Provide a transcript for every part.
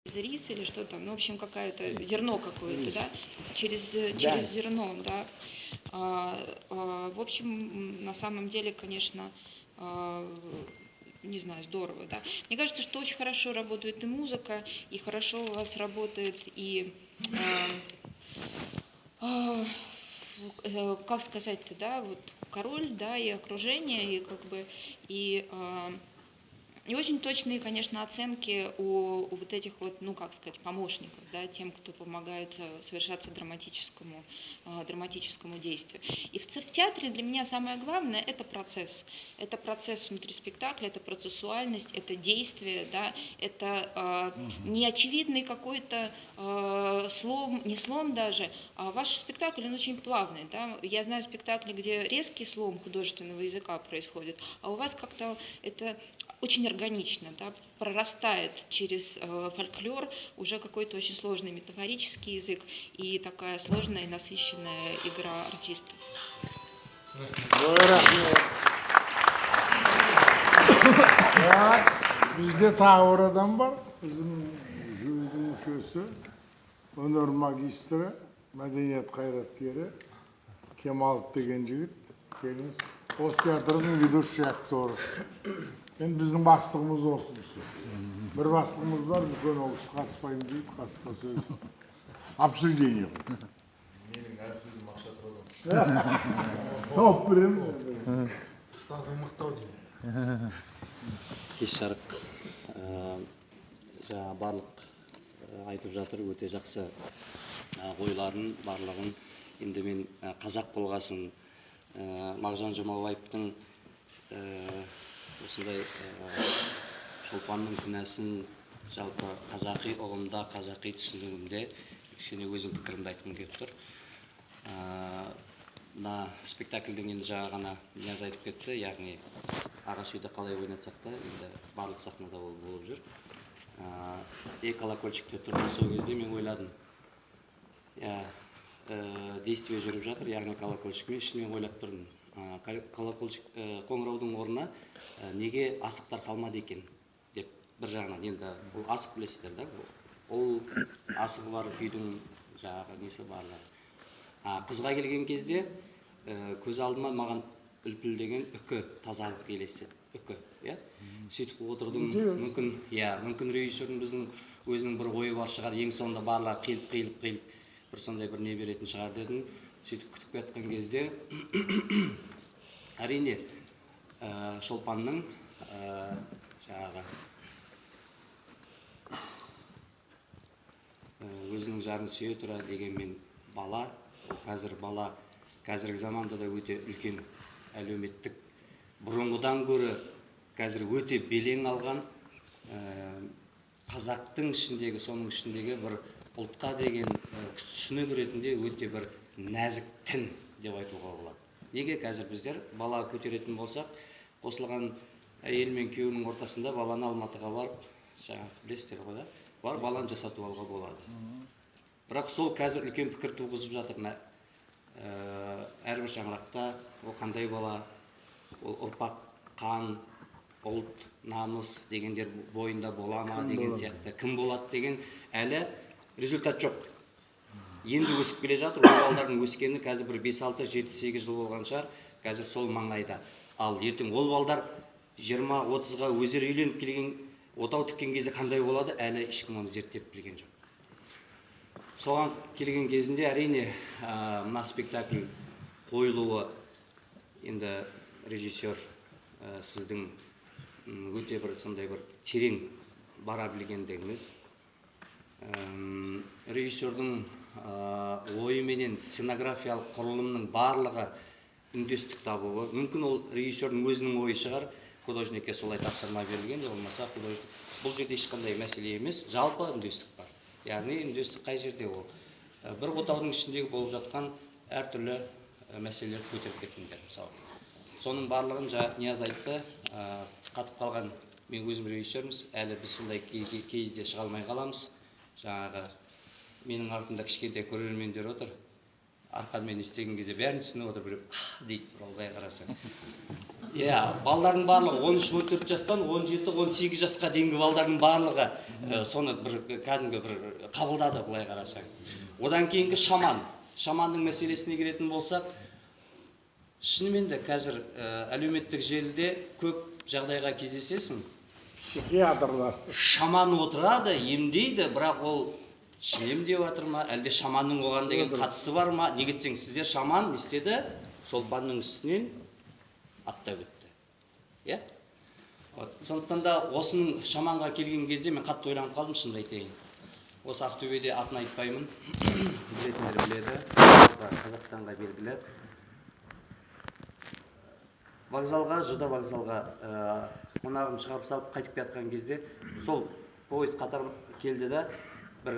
рис или что там, ну, в общем, какое-то зерно какое-то, да, через зерно, да. В общем, на самом деле, конечно, не знаю, здорово, да. Мне кажется, что очень хорошо работает и музыка, и хорошо у вас работает и, как сказать-то, да, вот король, да, и окружение, и как бы, и очень точные, конечно, оценки у вот этих вот, ну, как сказать, помощников, да, тем, кто помогает совершаться драматическому действию. И в театре для меня самое главное – это процесс. Это процесс внутри спектакля, это процессуальность, это действие, да, это неочевидный какой-то слом, не слом даже, а ваш спектакль, он очень плавный, да. Я знаю спектакли, где резкий слом художественного языка происходит, а у вас как-то это очень органично, да, прорастает через фольклор уже какой-то очень сложный метафорический язык и такая сложная и насыщенная игра артистов. Bizde tағы бір адам бар, біздің жюридің мүшесі, өнер магистрі, мәдениет қайраткері Кемалов деген жігіт. Келіңіз, осы театрдың ведущий актеры. Енді біздің бастығымыз осы кісі. Бір бастығымыз бар, үлкен ол кісі қатыспаймын дейді, қатыспа сөз. Обсуждение. Менің әр сөзім ақша тұрады. Топ біремін. Ұстазым мықтау дейді. Кеш жарық жаңа барлық айтып жатыр, өте жақсы ойларын барлығын. Енді мен қазақ болғасын Мағжан Жұмабаевтың осындай Шолпанның күнәсін жалпы қазақи ұғымда, қазақи түсінігімде кішкене өзім пікірімді айтқым келіп тұр. Мына спектакльдің енді жаңа ғана Нияз айтып кетті, яғни ағаш үйде қалай ойнатсақ та, енді барлық сахнада ол болып жүр. Колокольчикте тұрған сол кезде мен ойладым, действие жүріп жатыр, яғни колокольчикмен ішінен ойлап тұрдым. Колокольчик қоңыраудың орнына неге асықтар салмады екен деп бір жағынан, енді бұл асық білесіздер да, ол асығы бар күйдің жаңағы несі барлығы. Қызға келген кезде көз алдыма маған үлпілдеген үкі тазалық елестеді, үкі, иә? Сөйтіп отырдым, мүмкін режиссердің біздің өзінің бір ойы бар шығар, ең соңында барлығы қиылып бір сондай бір не беретін шығар дедім. Сөйтіп күтіп жатқан кезде әрине Шолпанның жаңағы өзінің жарын сүйе тұра дегенмен бала, қазір бала қазіргі заманда да өте үлкен әлеуметтік, бұрынғыдан гөрі қазір өте белең алған қазақтың ішіндегі, соның ішіндегі бір ұлтқа деген түсінік ретінде өте бір нәзік тін деп айтуға болады. Неге қазір біздер бала көтеретін болсақ, қосылған әйел мен күйеуінің ортасында баланы Алматыға барып, жаңағы білесіздер ғой да, бар баланы жасатып алуға болады. Бірақ сол қазір үлкен пікір туғызып жатыр. Әрбір шаңырақта ол қандай бала, ол ұрпақ, қан, ұлт, намыс дегендер бойында бола ма деген сияқты, кім болады деген әлі результат жоқ. Енді өсіп келе жатыр, ол балдардың өскені қазір бір 5-6, 7-8 жыл болған шығар, қазір сол маңайда. Ал ертең ол балдар 20-30-ға өздері үйленіп келген, отау тіккен кезде қандай болады, әлі ешкім оны зерттеп білген жоқ. Соған келген кезінде әрине мына спектакль қойылуы, енді режиссер сіздің өте бір сондай бір терең бара білгендігіңіз, режиссердің ойы менен сценографиялық құрылымның барлығы үндестік табуы, мүмкін ол режиссердің өзінің ойы шығар, художникке солай тапсырма берілген, болмаса бұл жерде ешқандай мәселе емес, жалпы үндестік бар. Яғни үндестік қай жерде ол? Бір отаудың ішіндегі болып жатқан әртүрлі мәселелер көтеріп кеткендер, мысалы. Соның барлығын Нияз айтты, қатып қалған мен өзім режиссерміз, әлі біз сондай кезде шыға алмай қаламыз. Жаңағы менің артымда кішкентай көрермендер отыр. Арқанмен істеген кезде бәрін түсініп отыр, біліп, дейді, олай қараса. Иә, балдардың барлығы 13-14 жастан 17-18 жасқа дейінгі балдардың барлығы соны бір кәдімгі бір қабылдады былай қарасаң. Одан кейінгі шаманның мәселесіне келетін болсақ, шынымен де қазір әлеуметтік желіде көп жағдайға кездесесің. Психиатрлар. Шаман отырады, емдейді, бірақ ол шын емдеп жатыр ма, әлде шаманның оған деген қатысы бар ма? Неге десең, сіздер шаман не істеді? Шолпанның үстінен аттап өтті. Иә? Сондықтан да осының шаманға келген кезде мен қатты ойланып қалдым, шынымды айтайын. Осы Ақтөбеде атын айтпаймын, білетіндер біледі, Қазақстанға белгілі. Вокзалға, Жыда вокзалға қонағым шығарып салып қайтып жатқан кезде сол пойыз қатар келді да бір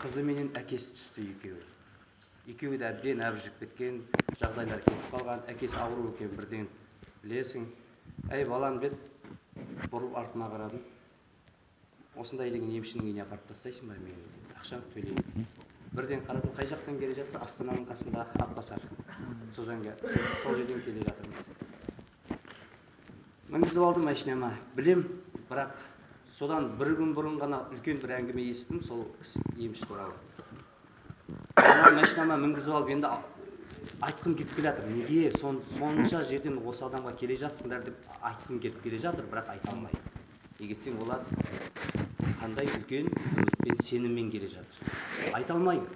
қызы менен әкесі түсті екеуі. Екеуі де әбден әбір жүріп кеткен, жағдайлар кетіп қалған, әкесі ауру екен бірден білесің. Әй балам деп бұрып артыма қарадым. Осындай деген емшінің үйіне апарып тастайсың ба мені? Ақшаны төлеймін. Бірден қарадым, қай жақтан келе жатса, Астананың қасында Атбасар. Сол жерден келе жатырмыз. Мінгізіп алдым машинама. Білем, бірақ содан бір күн бұрын ғана үлкен бір әңгіме естідім, сол емші туралы. Машинама мінгізіп алып, енді айтқым келіп келе жатыр. Неге сонша жерден осы адамға келе жатсыңдар деп айтқым келіп келе жатыр, бірақ айта алмайды. Неге десең, олар қандай үлкен үмітпен, сеніммен келе жатыр. Айта алмайды.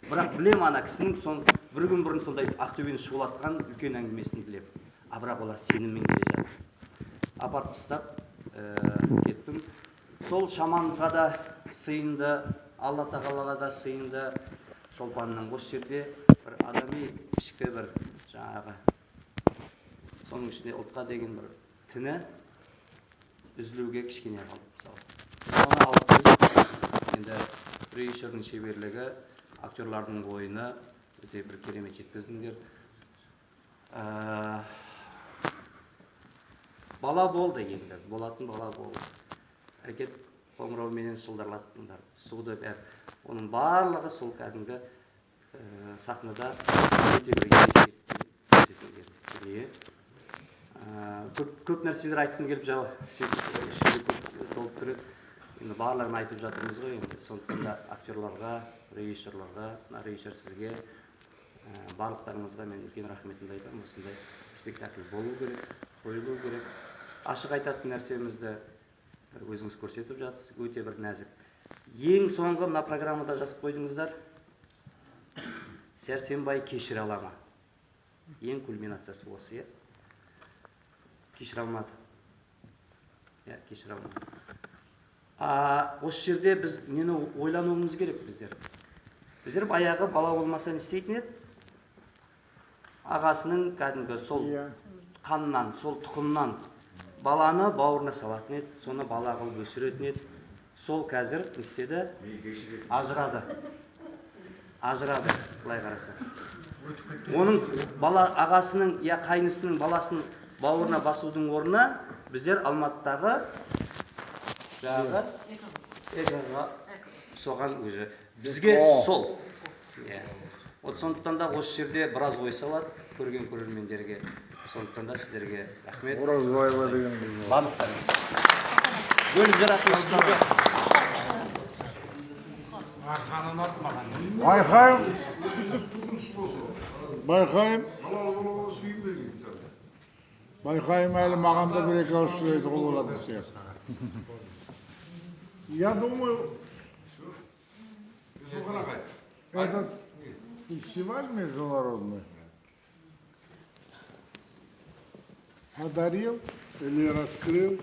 Бірақ білем, ана кісінің бір күн бұрын сондай Ақтөбені шулатқан үлкен әңгімесін білем. Бірақ олар сеніммен келе жатыр. Апарып тастап кеттім. Сол шаманға да сыйынды, Алла тағалаға да сыйынды. Шолпанның осы жерде бір адами ішкі бір жаңағы соның ішінде ұлтқа деген бір тіні үзілуге кішкене қалды мысалы. Соны алып енді режиссердің шеберлігі, актерлардың ойыны өте бір керемет жеткіздіңдер. Бала болды енді, болатын бала болды. Әкет қоңырауменен шылдырлаттыңдар, суды бәр. Оның барлығы сол кәдімгі сахнада өте бір ерекше. Көп нәрселер айтқым келіп толып тұрады. Енді барлығын айтып жатырмыз ғой енді. Сондықтан да актерларға, режиссерларға, режиссер сізге, барлықтарыңызға мен үлкен рахметімді айтамын. Осындай спектакль болу керек, қойылу керек. Ашық айтатын нәрсемізді өзіңіз көрсетіп жатсыз, өте бір нәзік. Ең соңғы мына программада жазып қойдыңыздар. Сәрсенбай кешіре ала ма? Ең кульминациясы осы, кешіре алмады. Кешіре алмады. Осы жерде біз нені ойлануымыз керек біздер? Біздер баяғы бала болмаса не істейтін еді? Ағасының кәдімгі сол қанынан, сол тұқымнан баланы бауырына салатын еді, соны бала қылып өсіретін еді. Сол қазір не істеді? Ажырады. Былай қараса. Оның ағасының, қайнысының баласын бауырына басудың орнына біздер Алматыдағы жағы соған өзі. Бізге сол. Сондықтан да осы жерде біраз ой салады көрген көрермендерге. Сондықтан да сіздерге рахмет. Оразбаева деген барлықтарыңыз. Бөліп жаратыңыз жоқ. Арқанын артмаған. Байқайым әлі маған да бір-екі ауыз сөз айтуға болады сияқты. Я думаю, этот фестиваль международный одарил или раскрыл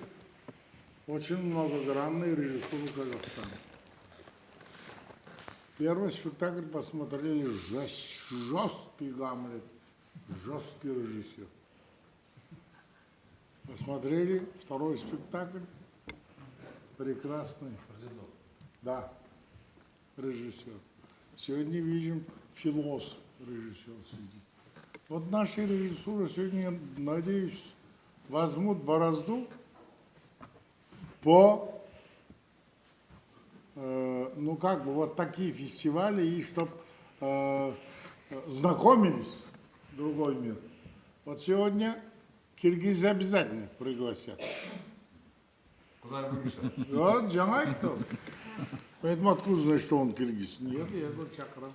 очень многогранную режиссуру Казахстана. Первый спектакль посмотрели жесткий Гамлет, жесткий режиссер. Посмотрели второй спектакль, прекрасный, да, режиссер. Сегодня видим философ режиссер сидит. Вот наши режиссуры сегодня, надеюсь, возьмут борозду по, вот такие фестивали, и чтобы знакомились другой мир. Вот сегодня Киргиз обязательно пригласят. Құдай бұйырса. Вот, жаңа айтты ол. Поэтому откуда знаешь, что он киргиз? Нет, я его чакрам.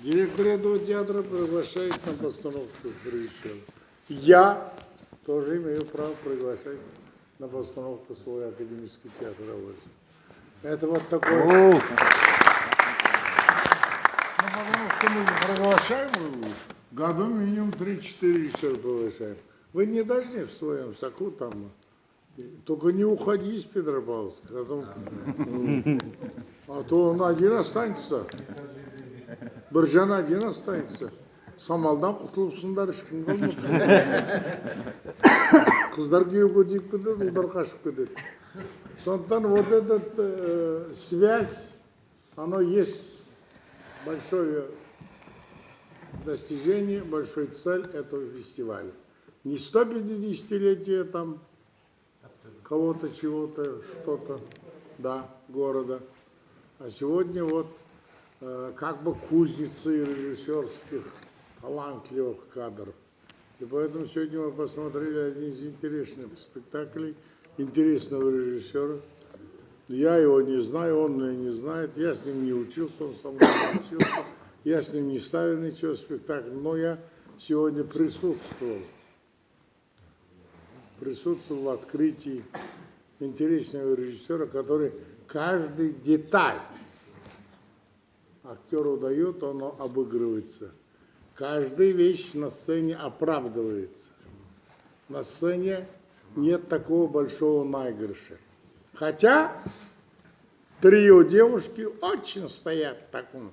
Директор этого театра приглашает на постановку режиссера. Я тоже имею право приглашать на постановку свой академический театр Аварии. Это вот такое. Ну, потому что мы приглашаем, в году минимум 3-4 режиссера приглашаем. Вы не должны в своем соку там, только не уходи из Петропавловска, а то он один останется. Біржан один останется. Самалдан құтылыпсыңдар, ешкім қалмайды. Қыздар күйеуге тиіп кетеді, ұлдар қашып кетеді. Сондықтан вот эта связь, оно есть большое достижение, большой цель этого фестиваля. Не 150-летие там кого-то, чего-то, что-то, да, города, а сегодня вот как бы кузницы режиссерских талантливых кадров. И поэтому сегодня мы посмотрели один из интересных спектаклей интересного режиссера. Я его не знаю, он меня не знает, я с ним не учился, он со мной не учился, я с ним не ставил ничего спектакля, но я сегодня присутствовал в открытии интересного режиссера, который каждый деталь актеру дает, он обыгрывается. Каждая вещь на сцене оправдывается. На сцене нет такого большого наигрыша. Хотя трио девушки очень стоят в таком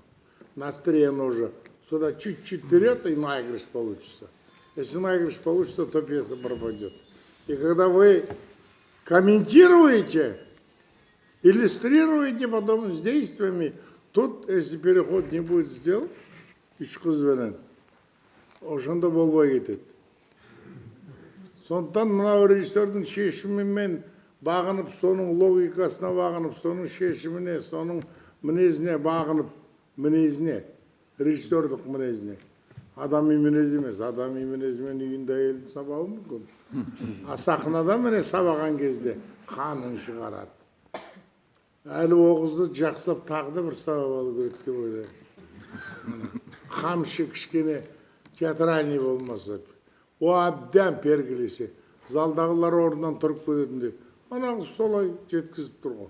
настрое ножа. Сюда чуть-чуть вперед, и наигрыш получится. Если наигрыш получится, то пьеса пропадет. И когда вы комментируете, иллюстрируете потом с действиями, тут, если переход не будет сделан, үш қыз берен, ошонда болбой кетет. Сондықтан мынау режиссердің шешімімен бағынып, соның логикасына бағынып, соның шешіміне, соның мінезіне бағынып, мінезіне, режиссердік мінезіне. Адами мінез емес, адами мінезімен үйінде әйелін сабауы мүмкін. А сахнада міне сабаған кезде қанын шығарады. Әлі оғызды жақсылап тағы да бір сабап алу керек деп ойлаймын. Қамшы кішкене театральный болмаса, о әбден пергілесе, залдағылар орнынан тұрып кететінде, анағы солай жеткізіп тұр ғой.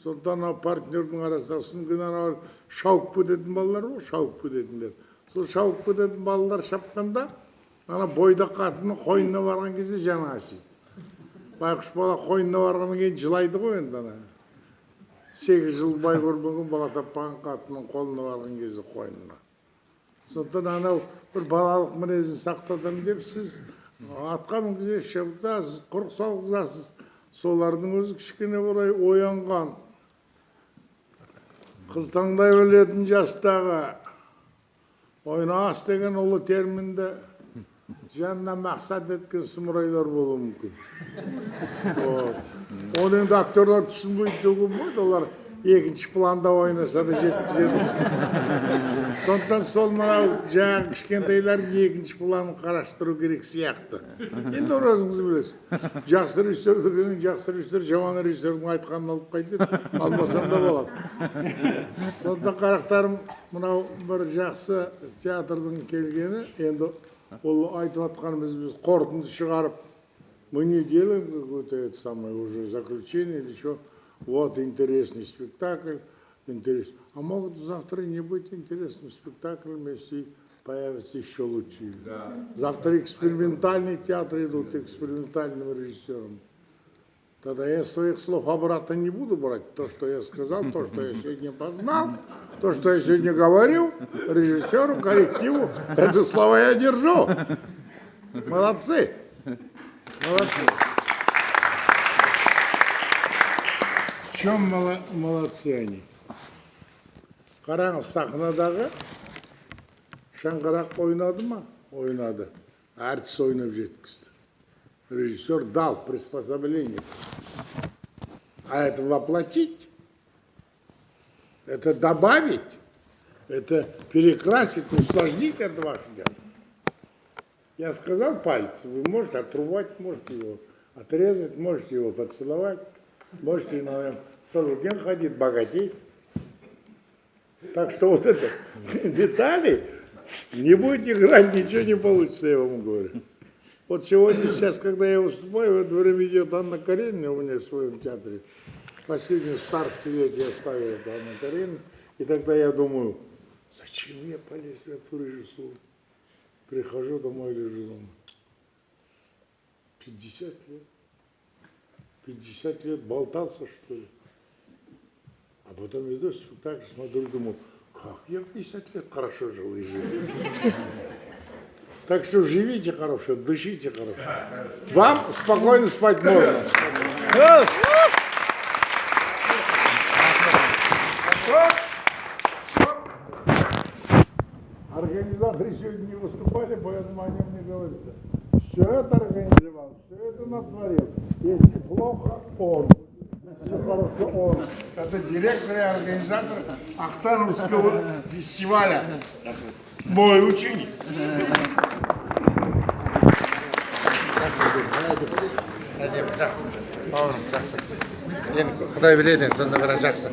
Сондықтан партнердің арасында шауып кететін балалар ғой, шауып кететіндер. Сол шауып кететін балалар шапқанда, ана бойда қатының қойнына барған кезде жаны ашиды. Байқұш бала қойнына барғаннан кейін жылайды ғой енді ана. 8 жыл бай көрмеген бала таппаған қатының қолына барған кезде қойнына. Сондықтан анау бір балалық мінезін сақтадым деп сіз атқа мінгізесіз, шабытасыз, құрық салғызасыз. Солардың өзі кішкене болай оянған, қыз таңдай білетін жастағы ойнас деген ұлы терминді жанына мақсат еткен сұмырайлар болуы мүмкін. Оны енді актерлар түсінбейді деген болды, олар екінші планда ойнаса да жеткізеді. Сондықтан сол мынау жаңағы кішкентайлардың екінші планын қарастыру керек сияқты. Енді өзіңіз білесіз. Жақсы режиссер дегенің жақсы режиссер, жаман режиссердің айтқанын алып қайтеді, алмасам да болады. Сондықтан қарақтарым, мынау бір жақсы театрдың келгені, енді ол айтып атқанымыз біз қорытынды шығарып, мы не делаем какое-то это самое уже заключение или что. Вот интересный спектакль, интересный. А могут завтра не быть интересным спектаклем, если появятся еще лучшие. Да. Завтра экспериментальный театр идут экспериментальным режиссером. Тогда я своих слов обратно не буду брать. То, что я сказал, то, что я сегодня познал, то, что я сегодня говорил режиссеру, коллективу, это слова я держу. Молодцы. Молодцы. В чем молодцы они? Қараңыз, сахнадағы шаңғырақ ойнады ма? Ойнады. Әртіс ойнап жеткізді. Режиссер дал приспособление. А это воплотить, это добавить, это перекрасить, усложнить это ваше дело. Я сказал пальцы, вы можете отрубать, можете его отрезать, можете его поцеловать, можете, наверное, 40 дней ходить, богатеть. Так что вот это детали, не будете играть, ничего не получится, я вам говорю. Вот сегодня, сейчас, когда я выступаю, в это время идет Анна Каренина у меня в своем театре. Последний старстволетие оставил это Анна Каренина. И тогда я думаю, зачем я полез в эту режиссуру? Прихожу домой, лежу дома. 50 лет. 50 лет болтался, что ли. А потом иду спектакль, смотрю, думаю, как я 50 лет хорошо жил и жил. Так что живите хорошо, дышите хорошо. Вам спокойно спать можно. Организаторы сегодня не выступали, поэтому о нем не говорится. Все это организовал, все это натворил. Если плохо, он. Если хорошо, он. Это директор и организатор Актановского фестиваля. Мой ученик. Жақсы. Бауырым, жақсы. Енді Құдай біледі, енді сонда бірақ жақсы.